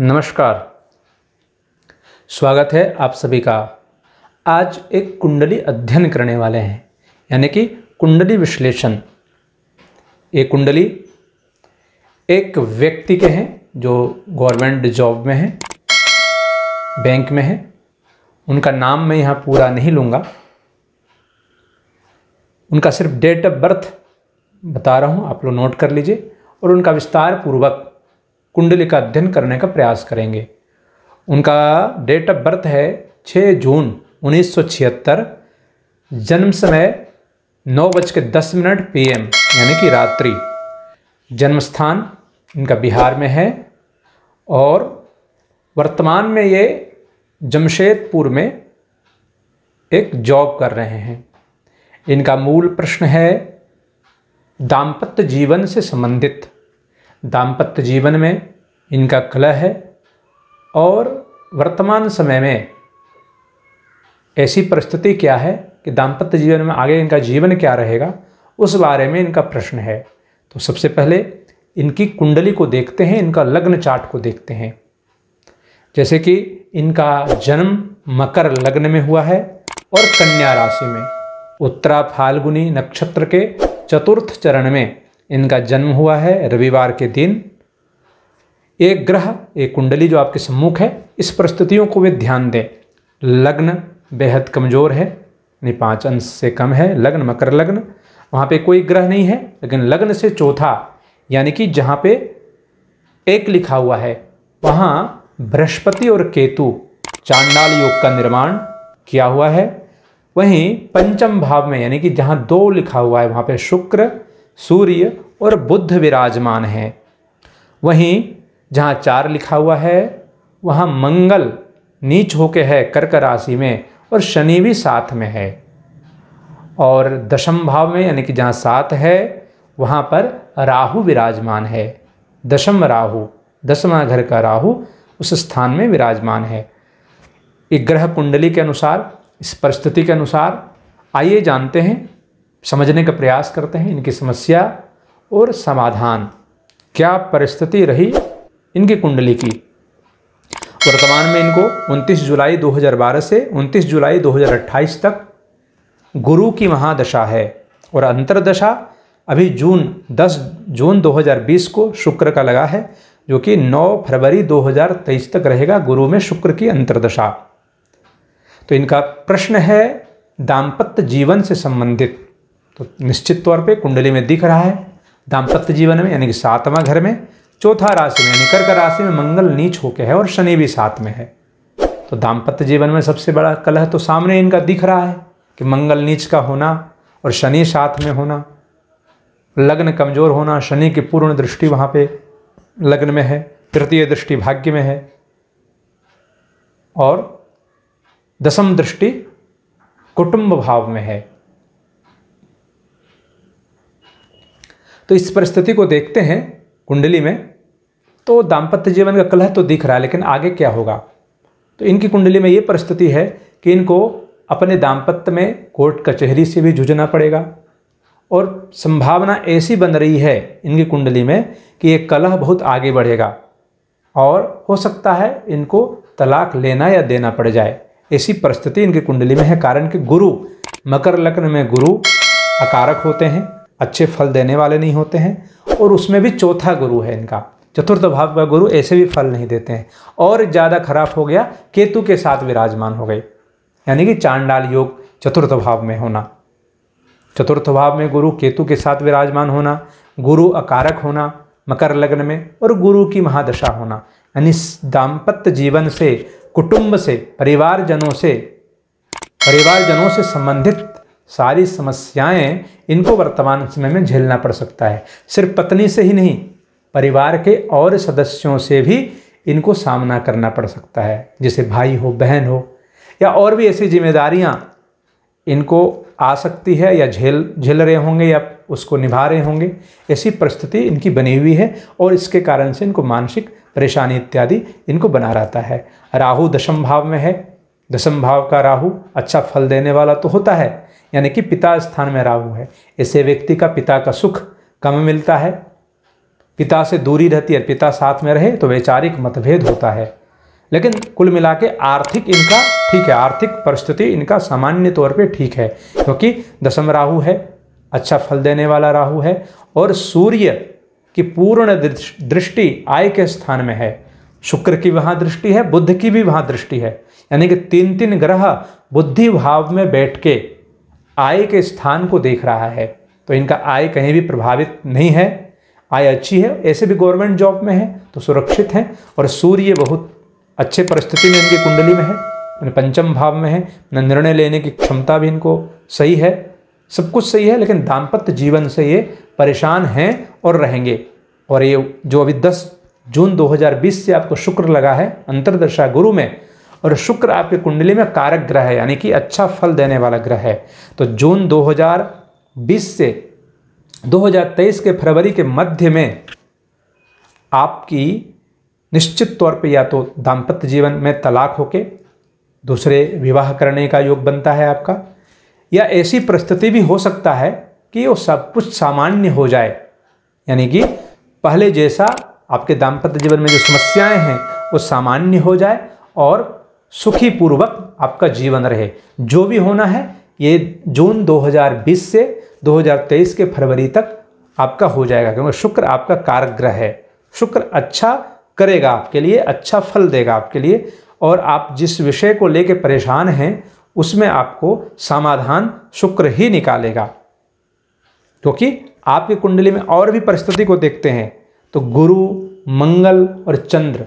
नमस्कार, स्वागत है आप सभी का। आज एक कुंडली अध्ययन करने वाले हैं, यानी कि कुंडली विश्लेषण। ये कुंडली एक व्यक्ति के हैं जो गवर्नमेंट जॉब में हैं, बैंक में हैं। उनका नाम मैं यहाँ पूरा नहीं लूँगा, उनका सिर्फ डेट ऑफ बर्थ बता रहा हूँ, आप लोग नोट कर लीजिए और उनका विस्तार पूर्वक कुंडली का अध्ययन करने का प्रयास करेंगे। उनका डेट ऑफ बर्थ है 6 जून 1976, जन्म समय 9:10 PM यानी कि रात्रि। जन्म स्थान इनका बिहार में है और वर्तमान में ये जमशेदपुर में एक जॉब कर रहे हैं। इनका मूल प्रश्न है दाम्पत्य जीवन से संबंधित। दाम्पत्य जीवन में इनका कलह है और वर्तमान समय में ऐसी परिस्थिति क्या है कि दाम्पत्य जीवन में आगे इनका जीवन क्या रहेगा, उस बारे में इनका प्रश्न है। तो सबसे पहले इनकी कुंडली को देखते हैं, इनका लग्न चार्ट को देखते हैं। जैसे कि इनका जन्म मकर लग्न में हुआ है और कन्या राशि में, उत्तरा फाल्गुनी नक्षत्र के चतुर्थ चरण में इनका जन्म हुआ है रविवार के दिन। एक ग्रह, एक कुंडली जो आपके सम्मुख है, इस परिस्थितियों को वे ध्यान दें। लग्न बेहद कमज़ोर है, यानी 5 अंश से कम है। लग्न मकर लग्न, वहाँ पे कोई ग्रह नहीं है, लेकिन लग्न से चौथा यानी कि जहाँ पे 1 लिखा हुआ है वहाँ बृहस्पति और केतु चांडाल योग का निर्माण किया हुआ है। वहीं पंचम भाव में यानी कि जहाँ 2 लिखा हुआ है वहाँ पे शुक्र, सूर्य और बुध विराजमान हैं। वहीं जहाँ 4 लिखा हुआ है वहाँ मंगल नीच होके है कर्क राशि में और शनि भी साथ में है। और दशम भाव में यानी कि जहाँ 7 है वहाँ पर राहु विराजमान है। दशम राहु, 10वां घर का राहु उस स्थान में विराजमान है। एक ग्रह कुंडली के अनुसार, इस परिस्थिति के अनुसार आइए जानते हैं, समझने का प्रयास करते हैं इनकी समस्या और समाधान। क्या परिस्थिति रही इनकी कुंडली की। वर्तमान में इनको 29 जुलाई 2012 से 29 जुलाई 2028 तक गुरु की महादशा है और अंतर्दशा अभी 10 जून 2020 को शुक्र का लगा है, जो कि 9 फरवरी 2023 तक रहेगा गुरु में शुक्र की अंतर्दशा। तो इनका प्रश्न है दाम्पत्य जीवन से संबंधित। तो निश्चित तौर पे कुंडली में दिख रहा है दाम्पत्य जीवन में, यानी कि 7वां घर में, चौथा राशि में यानी कर्क राशि में मंगल नीच होके है और शनि भी साथ में है। तो दाम्पत्य जीवन में सबसे बड़ा कलह तो सामने इनका दिख रहा है कि मंगल नीच का होना और शनि साथ में होना, लग्न कमजोर होना। शनि की पूर्ण दृष्टि वहाँ पे लग्न में है, तृतीय दृष्टि भाग्य में है और दशम दृष्टि कुटुंब भाव में है। तो इस परिस्थिति को देखते हैं कुंडली में, तो दाम्पत्य जीवन का कलह तो दिख रहा है, लेकिन आगे क्या होगा। तो इनकी कुंडली में ये परिस्थिति है कि इनको अपने दाम्पत्य में कोर्ट कचहरी से भी जूझना पड़ेगा और संभावना ऐसी बन रही है इनकी कुंडली में कि ये कलह बहुत आगे बढ़ेगा और हो सकता है इनको तलाक लेना या देना पड़ जाए। ऐसी परिस्थिति इनकी कुंडली में है, कारण कि गुरु मकर लग्न में गुरु अकारक होते हैं, अच्छे फल देने वाले नहीं होते हैं और उसमें भी चौथा गुरु है इनका। चतुर्थ भाव का गुरु ऐसे भी फल नहीं देते हैं और ज़्यादा खराब हो गया केतु के साथ विराजमान हो गए, यानी कि चांडाल योग चतुर्थ भाव में होना। चतुर्थ भाव में गुरु केतु के साथ विराजमान होना, गुरु अकारक होना मकर लग्न में और गुरु की महादशा होना, यानी दाम्पत्य जीवन से, कुटुंब से, परिवारजनों से संबंधित सारी समस्याएं इनको वर्तमान समय में झेलना पड़ सकता है। सिर्फ पत्नी से ही नहीं, परिवार के और सदस्यों से भी इनको सामना करना पड़ सकता है, जैसे भाई हो, बहन हो या और भी ऐसी जिम्मेदारियां इनको आ सकती है या झेल रहे होंगे या उसको निभा रहे होंगे। ऐसी परिस्थिति इनकी बनी हुई है और इसके कारण से इनको मानसिक परेशानी इत्यादि इनको बना रहता है। राहु दशम भाव में है, दशम भाव का राहु अच्छा फल देने वाला तो होता है, यानी कि पिता स्थान में राहु है। ऐसे व्यक्ति का पिता का सुख कम मिलता है पिता से दूरी रहती है, पिता साथ में रहे तो वैचारिक मतभेद होता है। लेकिन कुल मिला के आर्थिक इनका ठीक है, आर्थिक परिस्थिति इनका सामान्य तौर पे ठीक है, क्योंकि दशम राहु है, अच्छा फल देने वाला राहु है, और सूर्य की पूर्ण दृष्टि आय के स्थान में है, शुक्र की वहाँ दृष्टि है, बुध की भी वहाँ दृष्टि है, यानी कि 3 ग्रह बुद्धि भाव में बैठ के आय के स्थान को देख रहा है। तो इनका आय कहीं भी प्रभावित नहीं है, आय अच्छी है, ऐसे भी गवर्नमेंट जॉब में है तो सुरक्षित है। और सूर्य बहुत अच्छे परिस्थिति में इनकी कुंडली में है, पंचम भाव में है, निर्णय लेने की क्षमता भी इनको सही है, सब कुछ सही है, लेकिन दाम्पत्य जीवन से ये परेशान हैं और रहेंगे। और ये जो अभी 10 जून 2020 से आपको शुक्र लगा है अंतर्दशा गुरु में, और शुक्र आपके कुंडली में कारक ग्रह है, यानी कि अच्छा फल देने वाला ग्रह है। तो जून 2020 से 2023 के फरवरी के मध्य में आपकी निश्चित तौर पे या तो दाम्पत्य जीवन में तलाक होके दूसरे विवाह करने का योग बनता है आपका, या ऐसी परिस्थिति भी हो सकता है कि वो सब कुछ सामान्य हो जाए, यानी कि पहले जैसा आपके दाम्पत्य जीवन में जो समस्याएं हैं वो सामान्य हो जाए और सुखी पूर्वक आपका जीवन रहे। जो भी होना है ये जून 2020 से 2023 के फरवरी तक आपका हो जाएगा, क्योंकि शुक्र आपका कारक ग्रह है। शुक्र अच्छा करेगा आपके लिए, अच्छा फल देगा आपके लिए, और आप जिस विषय को लेकर परेशान हैं उसमें आपको समाधान शुक्र ही निकालेगा। क्योंकि आपकी कुंडली में और भी परिस्थिति को देखते हैं तो गुरु, मंगल और चंद्र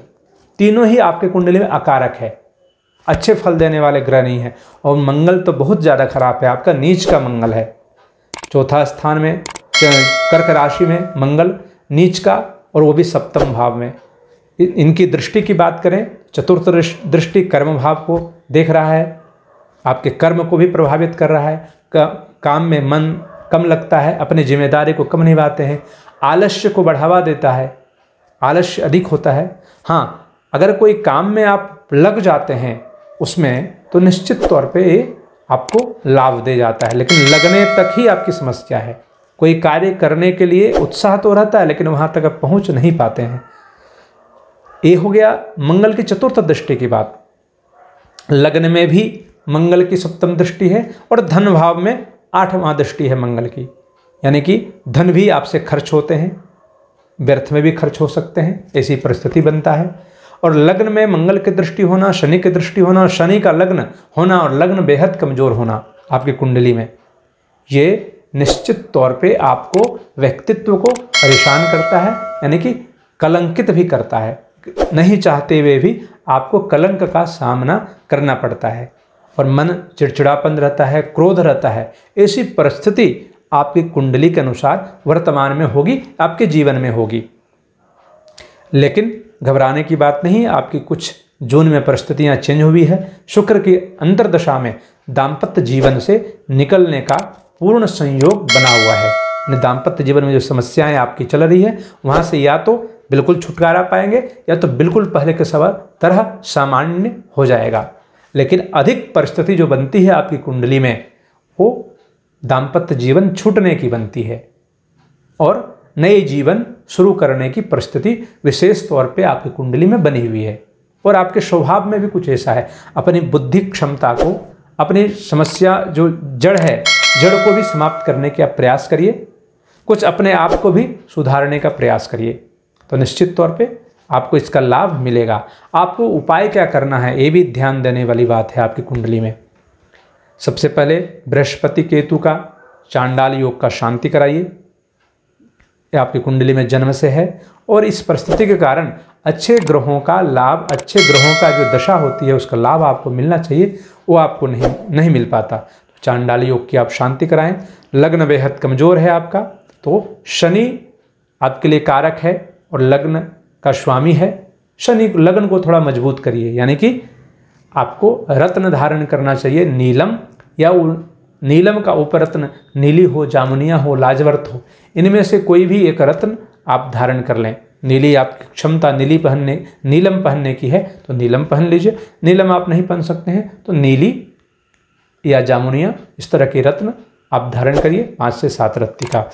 तीनों ही आपके कुंडली में अकारक है, अच्छे फल देने वाले ग्रह नहीं है। और मंगल तो बहुत ज़्यादा खराब है, आपका नीच का मंगल है, चौथा स्थान में कर्क राशि में मंगल नीच का, और वो भी सप्तम भाव में। इनकी दृष्टि की बात करें, चतुर्थ दृष्टि कर्म भाव को देख रहा है, आपके कर्म को भी प्रभावित कर रहा है, काम में मन कम लगता है, अपनी जिम्मेदारी को कम निभाते हैं, आलस्य को बढ़ावा देता है, आलस्य अधिक होता है। हाँ, अगर कोई काम में आप लग जाते हैं उसमें तो निश्चित तौर पे ये आपको लाभ दे जाता है, लेकिन लगने तक ही आपकी समस्या है। कोई कार्य करने के लिए उत्साह तो रहता है लेकिन वहाँ तक आप पहुँच नहीं पाते हैं। ये हो गया मंगल की चतुर्थ दृष्टि की बात। लग्न में भी मंगल की सप्तम दृष्टि है और धन भाव में 8वां दृष्टि है मंगल की, यानी कि धन भी आपसे खर्च होते हैं, व्यर्थ में भी खर्च हो सकते हैं, ऐसी परिस्थिति बनता है। और लग्न में मंगल की दृष्टि होना, शनि की दृष्टि होना, शनि का लग्न होना और लग्न बेहद कमजोर होना आपकी कुंडली में, ये निश्चित तौर पे आपको व्यक्तित्व को परेशान करता है, यानी कि कलंकित भी करता है। नहीं चाहते हुए भी आपको कलंक का सामना करना पड़ता है और मन चिड़चिड़ापन रहता है, क्रोध रहता है। ऐसी परिस्थिति आपकी कुंडली के अनुसार वर्तमान में होगी, आपके जीवन में होगी। लेकिन घबराने की बात नहीं, आपकी कुछ जून में परिस्थितियां चेंज हुई है। शुक्र की अंतर्दशा में दाम्पत्य जीवन से निकलने का पूर्ण संयोग बना हुआ है। दाम्पत्य जीवन में जो समस्याएं आपकी चल रही है वहाँ से या तो बिल्कुल छुटकारा पाएंगे या तो बिल्कुल पहले के तरह सामान्य हो जाएगा। लेकिन अधिक परिस्थिति जो बनती है आपकी कुंडली में वो दाम्पत्य जीवन छूटने की बनती है और नए जीवन शुरू करने की परिस्थिति विशेष तौर पे आपकी कुंडली में बनी हुई है। और आपके स्वभाव में भी कुछ ऐसा है, अपनी बुद्धि क्षमता को, अपनी समस्या जो जड़ है, जड़ को भी समाप्त करने का प्रयास करिए, कुछ अपने आप को भी सुधारने का प्रयास करिए, तो निश्चित तौर पे आपको इसका लाभ मिलेगा। आपको उपाय क्या करना है ये भी ध्यान देने वाली बात है आपकी कुंडली में। सबसे पहले बृहस्पति केतु का चांडाल योग का शांति कराइए, ये आपकी कुंडली में जन्म से है और इस परिस्थिति के कारण अच्छे ग्रहों का लाभ, अच्छे ग्रहों का जो दशा होती है उसका लाभ आपको मिलना चाहिए, वो आपको नहीं मिल पाता। तो चांडाल योग की आप शांति कराएं। लग्न बेहद कमज़ोर है आपका, तो शनि आपके लिए कारक है और लग्न का स्वामी है। शनि लग्न को थोड़ा मजबूत करिए, यानी कि आपको रत्न धारण करना चाहिए, नीलम या नीलम का उपरत्न नीली हो, जामुनिया हो, लाजवर्त हो, इनमें से कोई भी एक रत्न आप धारण कर लें। नीली आपकी क्षमता नीलम पहनने की है तो नीलम पहन लीजिए, नीलम आप नहीं पहन सकते हैं तो नीली या जामुनिया, इस तरह के रत्न आप धारण करिए, 5 से 7 रत्ती का।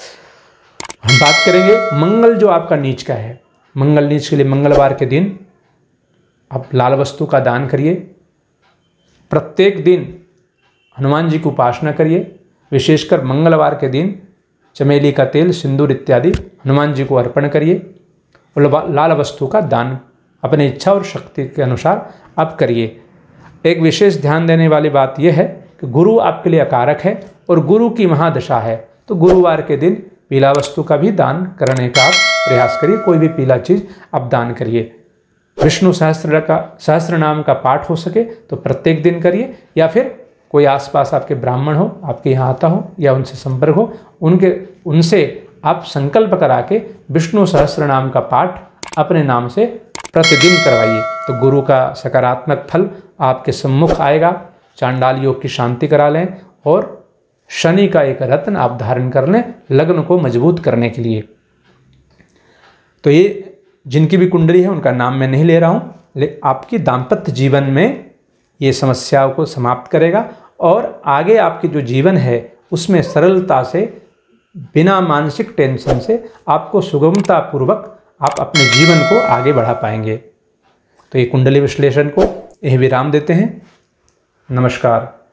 हम बात करेंगे मंगल जो आपका नीच का है। मंगल नीच के लिए मंगलवार के दिन आप लाल वस्तु का दान करिए। प्रत्येक दिन हनुमान जी की उपासना करिए। विशेषकर मंगलवार के दिन चमेली का तेल, सिंदूर इत्यादि हनुमान जी को अर्पण करिए और लाल वस्तु का दान अपनी इच्छा और शक्ति के अनुसार आप करिए। एक विशेष ध्यान देने वाली बात यह है कि गुरु आपके लिए अकारक है और गुरु की महादशा है, तो गुरुवार के दिन पीला वस्तु का भी दान करने का आप प्रयास करिए। कोई भी पीला चीज़ आप दान करिए। विष्णु सहस्त्र नाम का पाठ हो सके तो प्रत्येक दिन करिए, या फिर कोई आसपास आपके ब्राह्मण हो, आपके यहाँ आता हो या उनसे संपर्क हो, उनसे आप संकल्प करा के विष्णु सहस्त्र नाम का पाठ अपने नाम से प्रतिदिन करवाइए, तो गुरु का सकारात्मक फल आपके सम्मुख आएगा। चांडाल योग की शांति करा लें और शनि का एक रत्न आप धारण कर लें लग्न को मजबूत करने के लिए। तो ये जिनकी भी कुंडली है उनका नाम मैं नहीं ले रहा हूँ, लेकिन आपकी दाम्पत्य जीवन में ये समस्याओं को समाप्त करेगा और आगे आपके जो जीवन है उसमें सरलता से, बिना मानसिक टेंशन से आपको सुगमता पूर्वक आप अपने जीवन को आगे बढ़ा पाएंगे। तो ये कुंडली विश्लेषण को यही विराम देते हैं। नमस्कार।